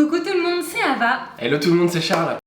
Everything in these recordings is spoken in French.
Coucou tout le monde, c'est Ava. Hello tout le monde, c'est Charles.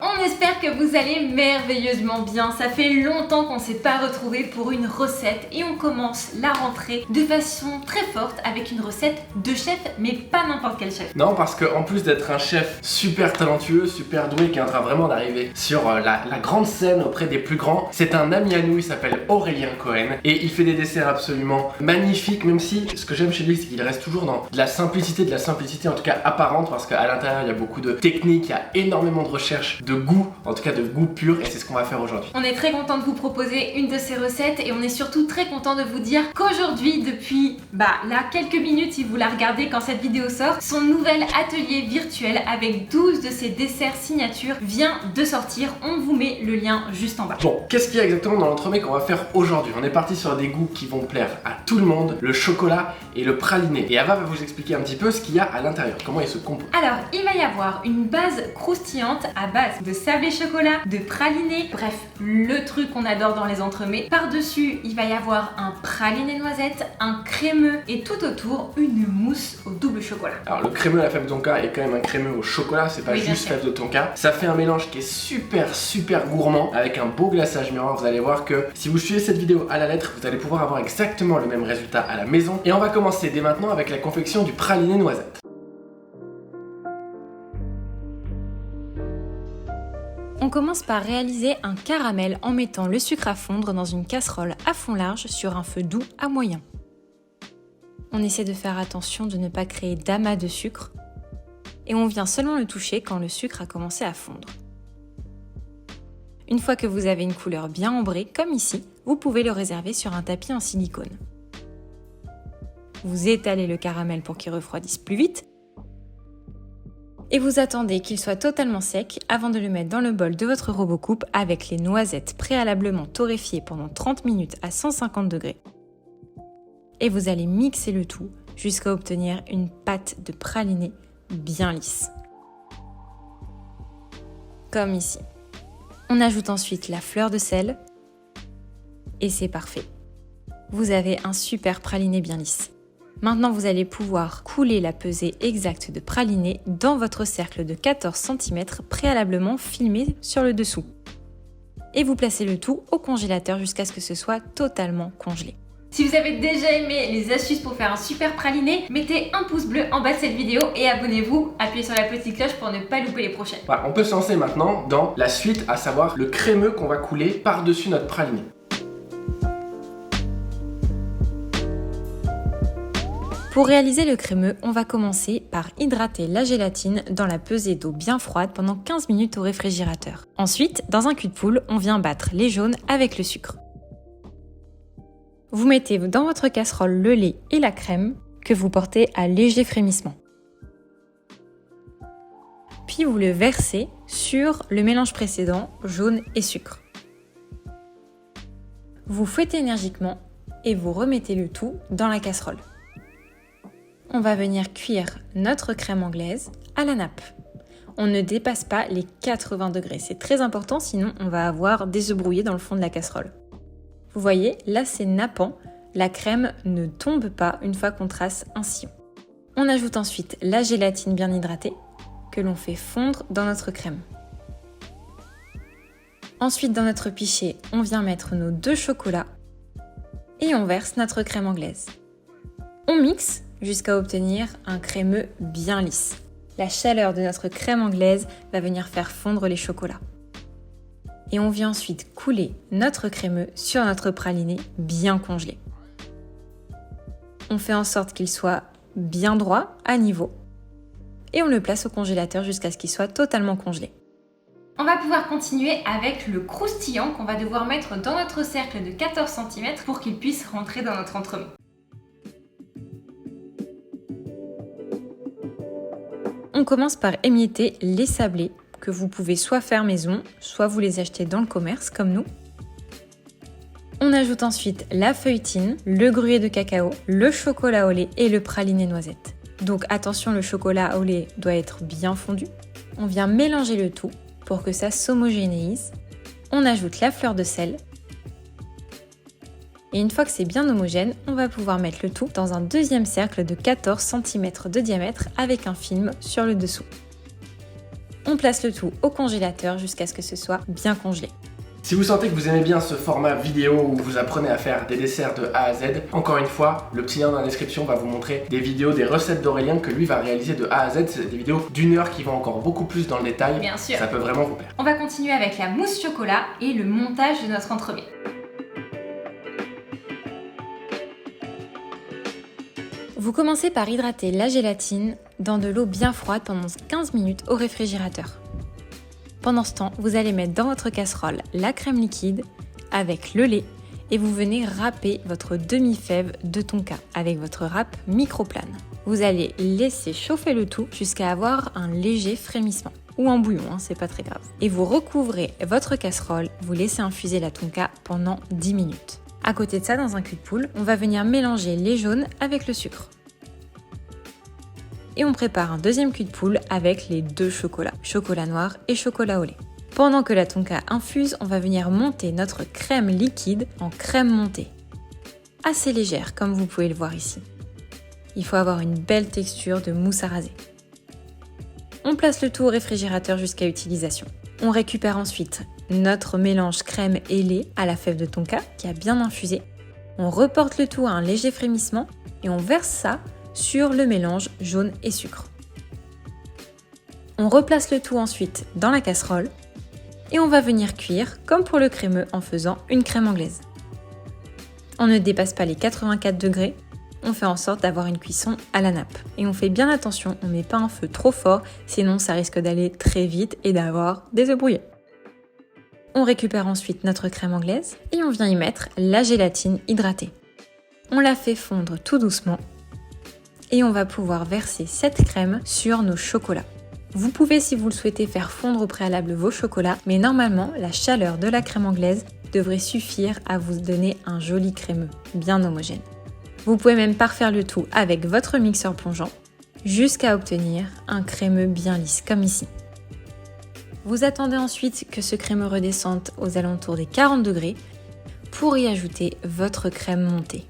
On espère que vous allez merveilleusement bien. Ça fait longtemps qu'on ne s'est pas retrouvés pour une recette et on commence la rentrée de façon très forte avec une recette de chef, mais pas n'importe quel chef. Non, parce qu'en plus d'être un chef super talentueux, super doué, qui est en train vraiment d'arriver sur la grande scène auprès des plus grands, c'est un ami à nous, il s'appelle Aurélien Cohen et il fait des desserts absolument magnifiques, même si ce que j'aime chez lui, c'est qu'il reste toujours dans de la simplicité en tout cas apparente, parce qu'à l'intérieur il y a beaucoup de techniques, il y a énormément de recherche, de goût, en tout cas de goût pur, et c'est ce qu'on va faire aujourd'hui. On est très content de vous proposer une de ces recettes et on est surtout très content de vous dire qu'aujourd'hui, depuis là quelques minutes si vous la regardez quand cette vidéo sort, son nouvel atelier virtuel avec 12 de ses desserts signature vient de sortir. On vous met le lien juste en bas. Bon, qu'est-ce qu'il y a exactement dans l'entremets qu'on va faire aujourd'hui? On est parti sur des goûts qui vont plaire à tout le monde, le chocolat et le praliné. Et Ava va vous expliquer un petit peu ce qu'il y a à l'intérieur, comment il se compose. Alors, il va y avoir une base croustillante à base de sablé chocolat, de praliné, bref, le truc qu'on adore dans les entremets. Par-dessus, il va y avoir un praliné noisette, un crémeux et tout autour, une mousse au double chocolat. Alors, le crémeux à la fève de tonka est quand même un crémeux au chocolat, c'est pas juste fève de tonka. Ça fait un mélange qui est super gourmand avec un beau glaçage miroir. Vous allez voir que si vous suivez cette vidéo à la lettre, vous allez pouvoir avoir exactement le même résultat à la maison. Et on va commencer dès maintenant avec la confection du praliné noisette. On commence par réaliser un caramel en mettant le sucre à fondre dans une casserole à fond large sur un feu doux à moyen. On essaie de faire attention de ne pas créer d'amas de sucre et on vient seulement le toucher quand le sucre a commencé à fondre. Une fois que vous avez une couleur bien ambrée, comme ici, vous pouvez le réserver sur un tapis en silicone. Vous étalez le caramel pour qu'il refroidisse plus vite et vous attendez qu'il soit totalement sec avant de le mettre dans le bol de votre robot coupe avec les noisettes préalablement torréfiées pendant 30 minutes à 150 degrés. Et vous allez mixer le tout jusqu'à obtenir une pâte de praliné bien lisse. Comme ici. On ajoute ensuite la fleur de sel et c'est parfait. Vous avez un super praliné bien lisse. Maintenant, vous allez pouvoir couler la pesée exacte de praliné dans votre cercle de 14 cm préalablement filmé sur le dessous. Et vous placez le tout au congélateur jusqu'à ce que ce soit totalement congelé. Si vous avez déjà aimé les astuces pour faire un super praliné, mettez un pouce bleu en bas de cette vidéo et abonnez-vous, appuyez sur la petite cloche pour ne pas louper les prochaines. Voilà, on peut se lancer maintenant dans la suite, à savoir le crémeux qu'on va couler par-dessus notre praliné. Pour réaliser le crémeux, on va commencer par hydrater la gélatine dans la pesée d'eau bien froide pendant 15 minutes au réfrigérateur. Ensuite, dans un cul de poule, on vient battre les jaunes avec le sucre. Vous mettez dans votre casserole le lait et la crème que vous portez à léger frémissement. Puis vous le versez sur le mélange précédent, jaune et sucre. Vous fouettez énergiquement et vous remettez le tout dans la casserole. On va venir cuire notre crème anglaise à la nappe. On ne dépasse pas les 80 degrés, c'est très important, sinon on va avoir des œufs brouillés dans le fond de la casserole. Vous voyez, là c'est nappant, la crème ne tombe pas une fois qu'on trace un sillon. On ajoute ensuite la gélatine bien hydratée que l'on fait fondre dans notre crème. Ensuite dans notre pichet, on vient mettre nos 2 chocolats et on verse notre crème anglaise. On mixe jusqu'à obtenir un crémeux bien lisse. La chaleur de notre crème anglaise va venir faire fondre les chocolats. Et on vient ensuite couler notre crémeux sur notre praliné bien congelé. On fait en sorte qu'il soit bien droit, à niveau. Et on le place au congélateur jusqu'à ce qu'il soit totalement congelé. On va pouvoir continuer avec le croustillant qu'on va devoir mettre dans notre cercle de 14 cm pour qu'il puisse rentrer dans notre entremets. On commence par émietter les sablés que vous pouvez soit faire maison, soit vous les achetez dans le commerce comme nous. On ajoute ensuite la feuilletine, le gruyère de cacao, le chocolat au lait et le praliné noisette. Donc attention, le chocolat au lait doit être bien fondu. on vient mélanger le tout pour que ça s'homogénéise. On ajoute la fleur de sel. Et une fois que c'est bien homogène, on va pouvoir mettre le tout dans un deuxième cercle de 14 cm de diamètre avec un film sur le dessous. On place le tout au congélateur jusqu'à ce que ce soit bien congelé. Si vous sentez que vous aimez bien ce format vidéo où vous apprenez à faire des desserts de A à Z, encore une fois, le petit lien dans la description va vous montrer des vidéos, des recettes d'Aurélien que lui va réaliser de A à Z. C'est des vidéos d'1 heure qui vont encore beaucoup plus dans le détail. Bien sûr. Ça peut vraiment vous plaire. On va continuer avec la mousse chocolat et le montage de notre entremets. Vous commencez par hydrater la gélatine dans de l'eau bien froide pendant 15 minutes au réfrigérateur. Pendant ce temps, vous allez mettre dans votre casserole la crème liquide avec le lait et vous venez râper votre demi-fève de tonka avec votre râpe microplane. Vous allez laisser chauffer le tout jusqu'à avoir un léger frémissement ou un bouillon, c'est pas très grave. Et vous recouvrez votre casserole, vous laissez infuser la tonka pendant 10 minutes. À côté de ça, dans un cul de poule, on va venir mélanger les jaunes avec le sucre. Et on prépare un deuxième cul de poule avec les deux chocolats, chocolat noir et chocolat au lait. Pendant que la tonka infuse, on va venir monter notre crème liquide en crème montée. Assez légère, comme vous pouvez le voir ici. Il faut avoir une belle texture de mousse à raser. On place le tout au réfrigérateur jusqu'à utilisation. On récupère ensuite notre mélange crème et lait à la fève de tonka qui a bien infusé. On reporte le tout à un léger frémissement et on verse ça sur le mélange jaune et sucre. On replace le tout ensuite dans la casserole et on va venir cuire comme pour le crémeux en faisant une crème anglaise. On ne dépasse pas les 84 degrés, on fait en sorte d'avoir une cuisson à la nappe. Et on fait bien attention, on ne met pas un feu trop fort, sinon ça risque d'aller très vite et d'avoir des œufs brouillés. On récupère ensuite notre crème anglaise et on vient y mettre la gélatine hydratée. On la fait fondre tout doucement et on va pouvoir verser cette crème sur nos chocolats. Vous pouvez, si vous le souhaitez, faire fondre au préalable vos chocolats, mais normalement, la chaleur de la crème anglaise devrait suffire à vous donner un joli crémeux, bien homogène. Vous pouvez même parfaire le tout avec votre mixeur plongeant, jusqu'à obtenir un crémeux bien lisse, comme ici. Vous attendez ensuite que ce crémeux redescende aux alentours des 40 degrés pour y ajouter votre crème montée.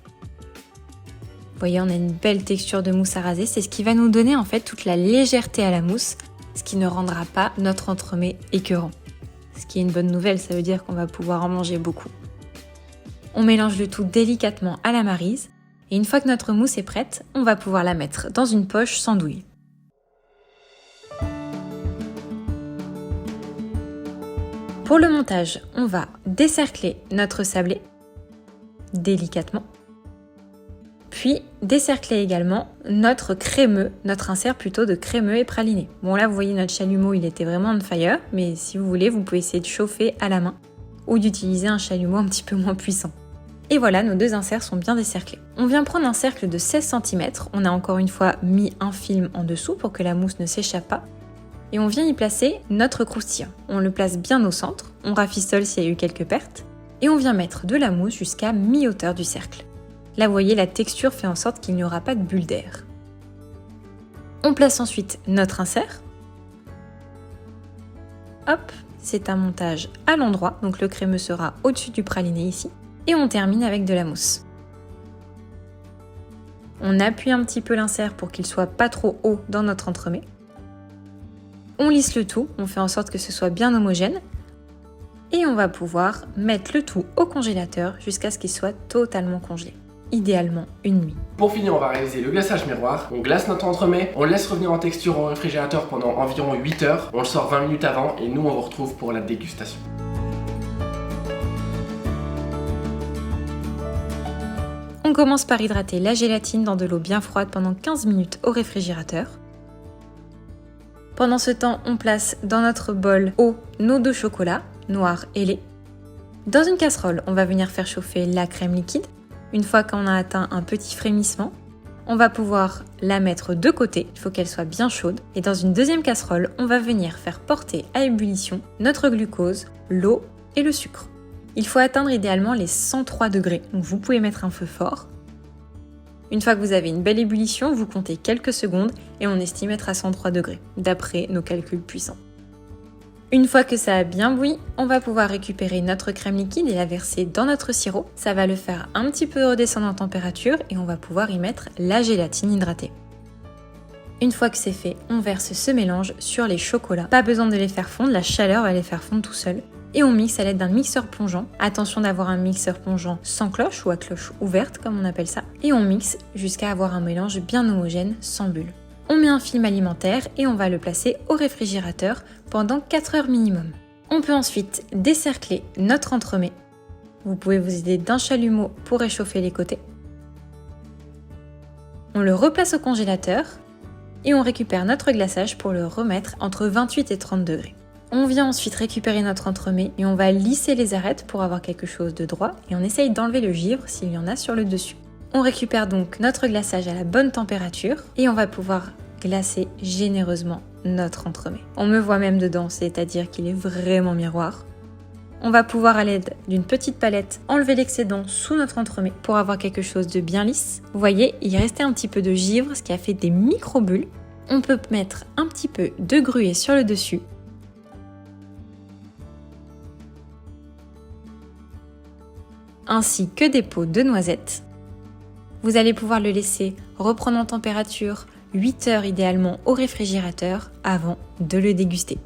Vous voyez, on a une belle texture de mousse à raser, c'est ce qui va nous donner en fait toute la légèreté à la mousse, ce qui ne rendra pas notre entremets écœurant. Ce qui est une bonne nouvelle, ça veut dire qu'on va pouvoir en manger beaucoup. On mélange le tout délicatement à la maryse, et une fois que notre mousse est prête, on va pouvoir la mettre dans une poche sans douille. Pour le montage, on va décercler notre sablé délicatement, puis décercler également notre crémeux, notre insert plutôt de crémeux et praliné. Bon là vous voyez notre chalumeau il était vraiment on fire, mais si vous voulez vous pouvez essayer de chauffer à la main ou d'utiliser un chalumeau un petit peu moins puissant. Et voilà, nos deux inserts sont bien décerclés. On vient prendre un cercle de 16 cm, on a encore une fois mis un film en dessous pour que la mousse ne s'échappe pas. Et on vient y placer notre croustillant. On le place bien au centre, on rafistole s'il y a eu quelques pertes, et on vient mettre de la mousse jusqu'à mi-hauteur du cercle. Là vous voyez, la texture fait en sorte qu'il n'y aura pas de bulle d'air. On place ensuite notre insert. Hop, c'est un montage à l'endroit, donc le crémeux sera au-dessus du praliné ici. Et on termine avec de la mousse. On appuie un petit peu l'insert pour qu'il soit pas trop haut dans notre entremets. On lisse le tout, on fait en sorte que ce soit bien homogène. Et on va pouvoir mettre le tout au congélateur jusqu'à ce qu'il soit totalement congelé. Idéalement une nuit. Pour finir, on va réaliser le glaçage miroir. On glace notre entremets, on laisse revenir en texture au réfrigérateur pendant environ 8 heures. On le sort 20 minutes avant et nous on vous retrouve pour la dégustation. On commence par hydrater la gélatine dans de l'eau bien froide pendant 15 minutes au réfrigérateur. Pendant ce temps, on place dans notre bol eau nos deux chocolats, noir et lait. Dans une casserole, on va venir faire chauffer la crème liquide. Une fois qu'on a atteint un petit frémissement, on va pouvoir la mettre de côté, il faut qu'elle soit bien chaude. Et dans une deuxième casserole, on va venir faire porter à ébullition notre glucose, l'eau et le sucre. Il faut atteindre idéalement les 103 degrés, donc vous pouvez mettre un feu fort. Une fois que vous avez une belle ébullition, vous comptez quelques secondes et on estime être à 103 degrés, d'après nos calculs puissants. Une fois que ça a bien bouilli, on va pouvoir récupérer notre crème liquide et la verser dans notre sirop. Ça va le faire un petit peu redescendre en température et on va pouvoir y mettre la gélatine hydratée. Une fois que c'est fait, on verse ce mélange sur les chocolats. Pas besoin de les faire fondre, la chaleur va les faire fondre tout seul. Et on mixe à l'aide d'un mixeur plongeant. Attention d'avoir un mixeur plongeant sans cloche ou à cloche ouverte comme on appelle ça. Et on mixe jusqu'à avoir un mélange bien homogène, sans bulles. On met un film alimentaire et on va le placer au réfrigérateur pendant 4 heures minimum. On peut ensuite décercler notre entremets. Vous pouvez vous aider d'un chalumeau pour réchauffer les côtés. On le replace au congélateur et on récupère notre glaçage pour le remettre entre 28 et 30 degrés. On vient ensuite récupérer notre entremets et on va lisser les arêtes pour avoir quelque chose de droit et on essaye d'enlever le givre s'il y en a sur le dessus. On récupère donc notre glaçage à la bonne température et on va pouvoir glacer généreusement notre entremets. On me voit même dedans, c'est-à-dire qu'il est vraiment miroir. On va pouvoir à l'aide d'une petite palette enlever l'excédent sous notre entremets pour avoir quelque chose de bien lisse. Vous voyez, il restait un petit peu de givre, ce qui a fait des micro-bulles. On peut mettre un petit peu de gruyère sur le dessus. Ainsi que des peaux de noisettes. Vous allez pouvoir le laisser reprendre en température 8 heures idéalement au réfrigérateur avant de le déguster.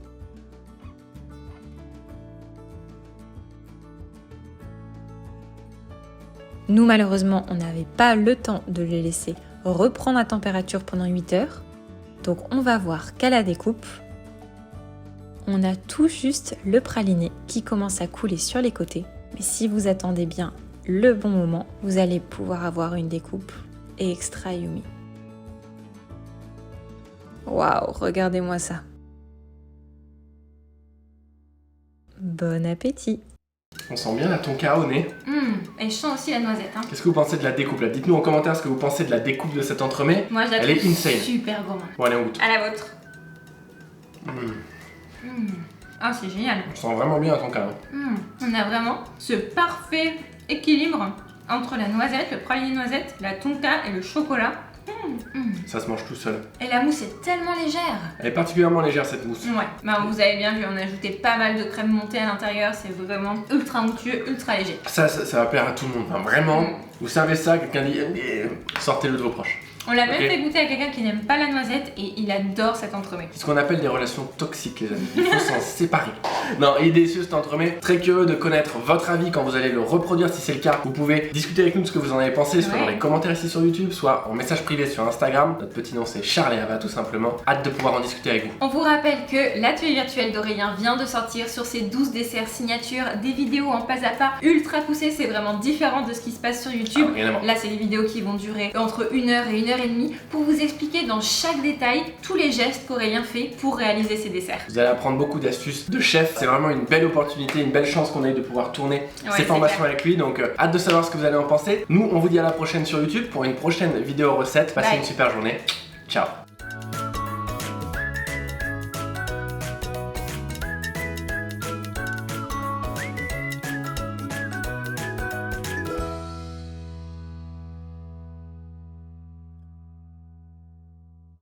Nous malheureusement, on n'avait pas le temps de le laisser reprendre à température pendant 8 heures. Donc on va voir qu'à la découpe, on a tout juste le praliné qui commence à couler sur les côtés. Mais si vous attendez bien le bon moment, vous allez pouvoir avoir une découpe extra yummy. Waouh, regardez-moi ça. Bon appétit. On sent bien la tonka au nez. Et je sens aussi la noisette. Hein. Qu'est-ce que vous pensez de la découpe là? Dites-nous en commentaire ce que vous pensez de la découpe de cet entremets. Moi, je la Elle est trouve insane. super gourmande. Bon, allez, on goûte. À la vôtre. Ah, c'est génial. On sent vraiment bien la tonka. On a vraiment ce parfait équilibre entre la noisette, le praliné noisette, la tonka et le chocolat. Ça se mange tout seul. Et la mousse est tellement légère. Elle est particulièrement légère cette mousse. Ouais, bah, vous avez bien vu, on a ajouté pas mal de crème montée à l'intérieur, c'est vraiment ultra onctueux, ultra léger. Ça va plaire à tout le monde. Enfin, vraiment, vous savez ça, quelqu'un dit sortez-le de vos proches. On l'a même fait goûter à quelqu'un qui n'aime pas la noisette et il adore cet entremets. C'est ce qu'on appelle des relations toxiques, les amis. Il faut s'en séparer. Non, il est délicieux cet entremets. Très curieux de connaître votre avis quand vous allez le reproduire. Si c'est le cas, vous pouvez discuter avec nous de ce que vous en avez pensé, soit dans les commentaires ici sur YouTube, soit en message privé sur Instagram. Notre petit nom c'est Charles et Ava tout simplement. Hâte de pouvoir en discuter avec vous. On vous rappelle que l'atelier virtuel d'Aurélien vient de sortir sur ses 12 desserts signature, des vidéos en pas à pas ultra poussées. C'est vraiment différent de ce qui se passe sur YouTube. Là, c'est des vidéos qui vont durer entre 1 heure et 1 heure et demie pour vous expliquer dans chaque détail tous les gestes qu'Aurélien fait pour réaliser ses desserts. Vous allez apprendre beaucoup d'astuces de chef. C'est vraiment une belle opportunité, une belle chance qu'on a eu de pouvoir tourner ces formations avec lui. Donc hâte de savoir ce que vous allez en penser. Nous, on vous dit à la prochaine sur YouTube pour une prochaine vidéo recette. Passez une super journée. Ciao.